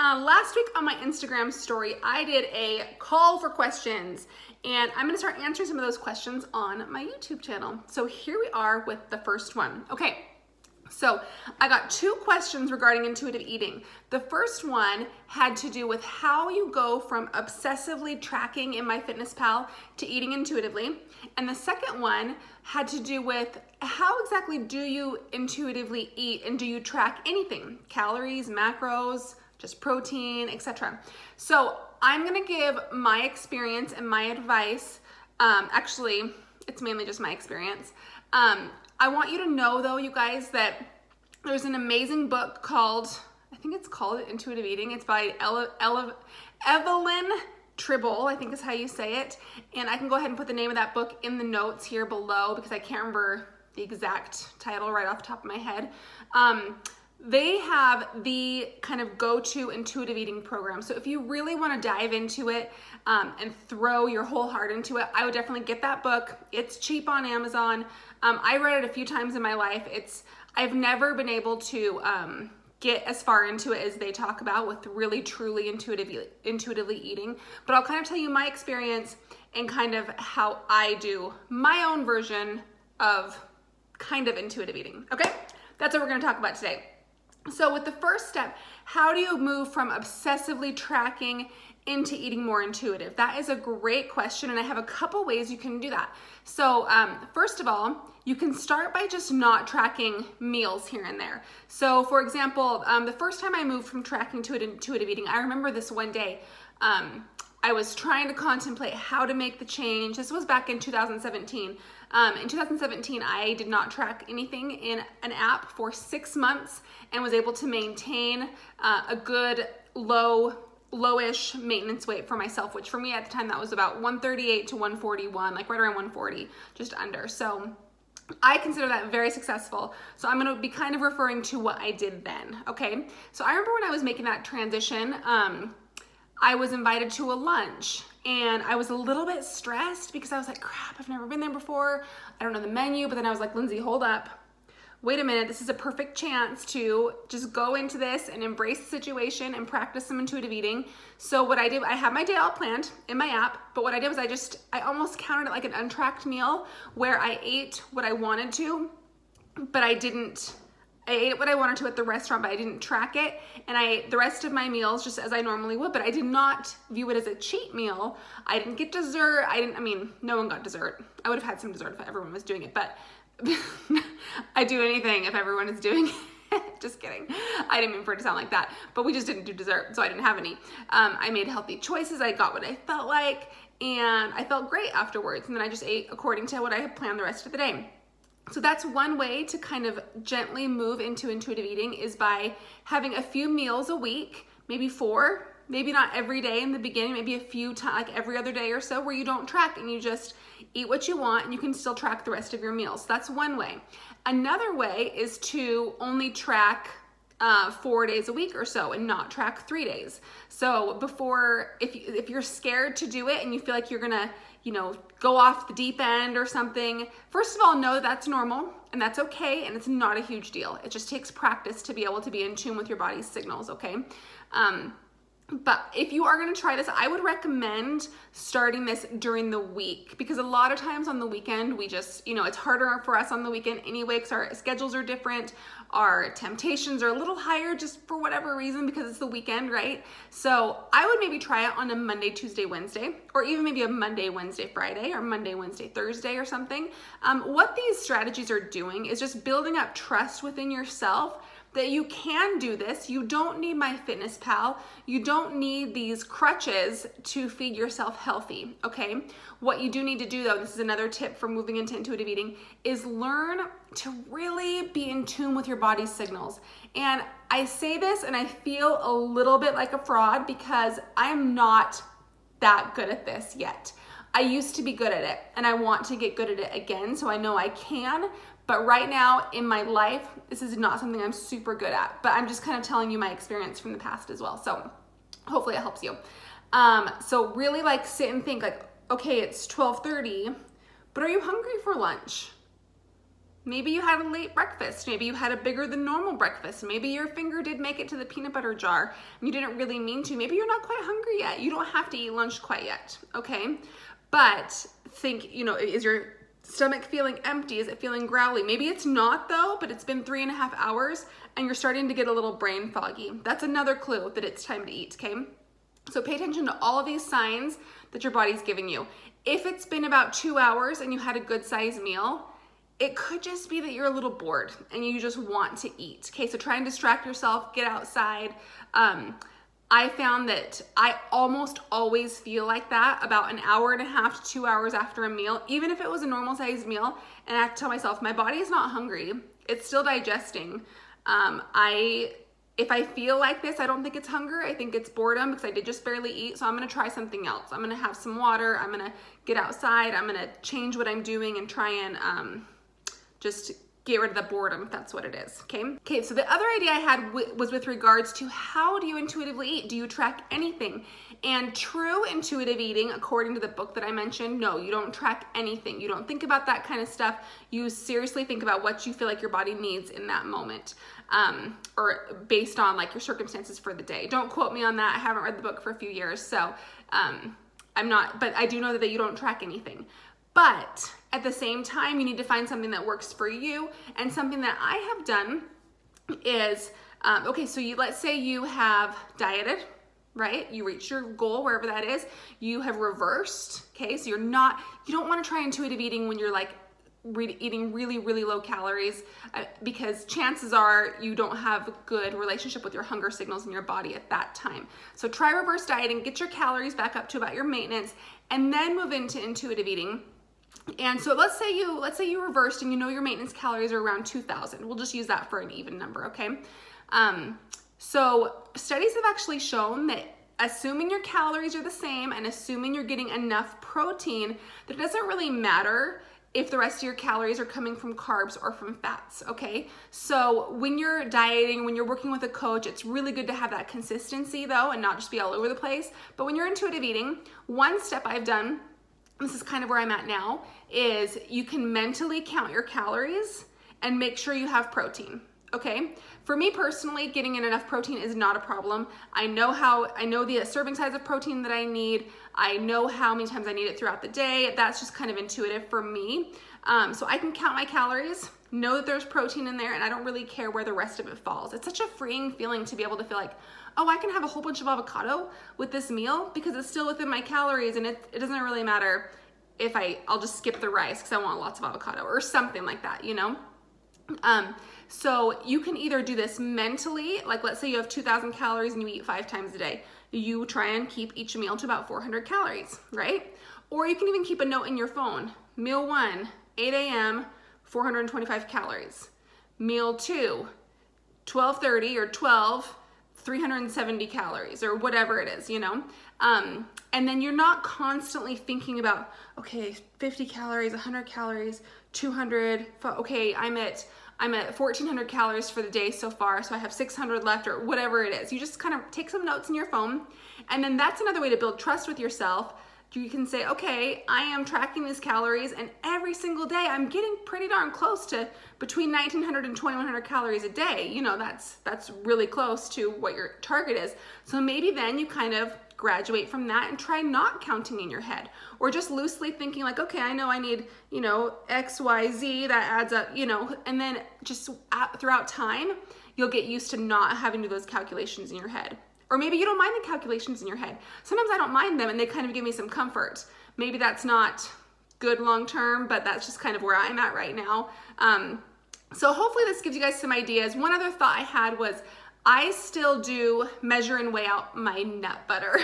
last week on my Instagram story, I did a call for questions, and I'm gonna start answering some of those questions on my YouTube channel. So here we are with the first one. Okay, so I got 2 questions regarding intuitive eating. The first one had to do with how you go from obsessively tracking in MyFitnessPal to eating intuitively. And the second one had to do with how exactly do you intuitively eat, and do you track anything? Calories, macros, just protein, etc. So I'm gonna give my experience and my advice. Actually, it's mainly just my experience. I want you to know though, you guys, that there's an amazing book called, I think it's called Intuitive Eating. It's by Evelyn Tribble, I think is how you say it. And I can go ahead and put the name of that book in the notes here below because I can't remember the exact title right off the top of my head. They have the kind of go-to intuitive eating program. So if you really want to dive into it and throw your whole heart into it, I would definitely get that book. It's cheap on Amazon. I read it a few times in my life. I've never been able to get as far into it as they talk about with really truly intuitively eating. But I'll kind of tell you my experience and kind of how I do my own version of kind of intuitive eating. Okay, that's what we're going to talk about today. So with the first step, how do you move from obsessively tracking into eating more intuitive? That is a great question, and I have a couple ways you can do that. So first of all, you can start by just not tracking meals here and there. So for example, the first time I moved from tracking to intuitive eating, I remember this one day, I was trying to contemplate how to make the change. This was back in 2017. In 2017, I did not track anything in an app for 6 months and was able to maintain a good lowish maintenance weight for myself, which for me at the time, that was about 138 to 141, like right around 140, just under. So I consider that very successful. So I'm gonna be kind of referring to what I did then, okay? So I remember when I was making that transition, I was invited to a lunch and I was a little bit stressed because I was like, crap, I've never been there before. I don't know the menu, but then I was like, Lindsay, hold up. Wait a minute, this is a perfect chance to just go into this and embrace the situation and practice some intuitive eating. So what I did, I had my day all planned in my app, but what I did was I almost counted it like an untracked meal where I ate what I wanted to, but I ate what I wanted to at the restaurant, but I didn't track it. And I ate the rest of my meals just as I normally would, but I did not view it as a cheat meal. I didn't get dessert. I mean, no one got dessert. I would have had some dessert if everyone was doing it, but I'd do anything if everyone is doing it. Just kidding. I didn't mean for it to sound like that, but we just didn't do dessert, so I didn't have any. I made healthy choices. I got what I felt like, and I felt great afterwards. And then I just ate according to what I had planned the rest of the day. So that's one way to kind of gently move into intuitive eating, is by having a few meals a week, maybe 4, maybe not every day in the beginning, maybe a few times, like every other day or so, where you don't track and you just eat what you want and you can still track the rest of your meals. That's one way. Another way is to only track 4 days a week or so and not track 3 days. So if you're scared to do it and you feel like you're gonna, go off the deep end or something, first of all, know that that's normal and that's okay, and it's not a huge deal. It just takes practice to be able to be in tune with your body's signals, okay? But if you are gonna try this, I would recommend starting this during the week, because a lot of times on the weekend, we just, it's harder for us on the weekend anyway, because our schedules are different. Our temptations are a little higher just for whatever reason, because it's the weekend, right? So I would maybe try it on a Monday, Tuesday, Wednesday, or even maybe a Monday, Wednesday, Friday, or Monday, Wednesday, Thursday or something. What these strategies are doing is just building up trust within yourself that you can do this. You don't need MyFitnessPal. You don't need these crutches to feed yourself healthy, okay? What you do need to do though, this is another tip for moving into intuitive eating, is learn to really be in tune with your body's signals. And I say this and I feel a little bit like a fraud because I'm not that good at this yet. I used to be good at it and I want to get good at it again, so I know I can. But right now in my life, this is not something I'm super good at, but I'm just kind of telling you my experience from the past as well. So hopefully it helps you. So really sit and think okay, it's 12:30, but are you hungry for lunch? Maybe you had a late breakfast. Maybe you had a bigger than normal breakfast. Maybe your finger did make it to the peanut butter jar and you didn't really mean to. Maybe you're not quite hungry yet. You don't have to eat lunch quite yet, okay? But think, you know, is your stomach feeling empty? Is it feeling growly? Maybe it's not though, but it's been 3.5 hours and you're starting to get a little brain foggy. That's another clue that it's time to eat, okay? So pay attention to all of these signs that your body's giving you. If it's been about 2 hours and you had a good sized meal, it could just be that you're a little bored and you just want to eat. Okay, so try and distract yourself, get outside. I found that I almost always feel like that about 1.5 hours to 2 hours after a meal, even if it was a normal sized meal, and I have to tell myself, my body is not hungry. It's still digesting. If I feel like this, I don't think it's hunger. I think it's boredom because I did just barely eat. So I'm gonna try something else. I'm gonna have some water. I'm gonna get outside. I'm gonna change what I'm doing and try and just get rid of the boredom if that's what it is, okay? Okay, so the other idea I had was with regards to how do you intuitively eat? Do you track anything? And true intuitive eating, according to the book that I mentioned, no, you don't track anything. You don't think about that kind of stuff. You seriously think about what you feel like your body needs in that moment, or based on like your circumstances for the day. Don't quote me on that. I haven't read the book for a few years, so I'm not, but I do know that you don't track anything. But at the same time, you need to find something that works for you. And something that I have done is, okay, so let's say you have dieted, right? You reach your goal, wherever that is. You have reversed, okay? So you don't want to try intuitive eating when you're like eating really, really low calories, because chances are you don't have a good relationship with your hunger signals in your body at that time. So try reverse dieting, get your calories back up to about your maintenance, and then move into intuitive eating. And so let's say you reversed and you know your maintenance calories are around 2,000. We'll just use that for an even number, okay? So studies have actually shown that assuming your calories are the same and assuming you're getting enough protein, that it doesn't really matter if the rest of your calories are coming from carbs or from fats, okay? So when you're dieting, when you're working with a coach, it's really good to have that consistency though and not just be all over the place. But when you're intuitive eating, one step I've done, this is kind of where I'm at now, is you can mentally count your calories and make sure you have protein, okay? For me personally, getting in enough protein is not a problem. I know the serving size of protein that I need. I know how many times I need it throughout the day. That's just kind of intuitive for me. So I can count my calories, know that there's protein in there, and I don't really care where the rest of it falls. It's such a freeing feeling to be able to feel like, oh, I can have a whole bunch of avocado with this meal because it's still within my calories, and it doesn't really matter if I'll just skip the rice because I want lots of avocado or something like that, you know? So you can either do this mentally, like let's say you have 2,000 calories and you eat 5 times a day. You try and keep each meal to about 400 calories, right? Or you can even keep a note in your phone. Meal 1, 8 a.m., 425 calories. Meal 2, 12:30 or 12, 370 calories or whatever it is, you know? And then you're not constantly thinking about, okay, 50 calories, 100 calories, 200, okay, I'm at 1,400 calories for the day so far, so I have 600 left or whatever it is. You just kind of take some notes in your phone, and then that's another way to build trust with yourself. You can say, okay, I am tracking these calories, and every single day I'm getting pretty darn close to between 1,900 and 2,100 calories a day. You know, that's really close to what your target is. So maybe then you kind of graduate from that and try not counting in your head, or just loosely thinking like, okay, I know I need, you know, X, Y, Z, that adds up, you know, and then just throughout time, you'll get used to not having to do those calculations in your head. Or maybe you don't mind the calculations in your head. Sometimes I don't mind them and they kind of give me some comfort. Maybe that's not good long-term, but that's just kind of where I'm at right now. So hopefully this gives you guys some ideas. One other thought I had was, I still do measure and weigh out my nut butter.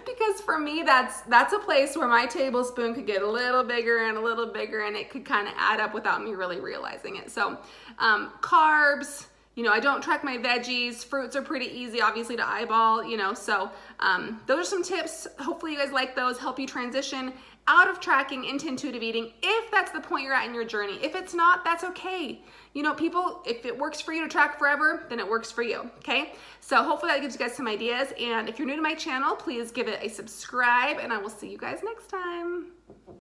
Because for me, that's a place where my tablespoon could get a little bigger and it could kind of add up without me really realizing it. So carbs, you know, I don't track my veggies. Fruits are pretty easy, obviously, to eyeball, you know, so those are some tips. Hopefully you guys like those, help you transition out of tracking into intuitive eating, if that's the point you're at in your journey. If it's not, that's okay. You know, people, if it works for you to track forever, then it works for you, okay? So hopefully that gives you guys some ideas, and if you're new to my channel, please give it a subscribe, and I will see you guys next time.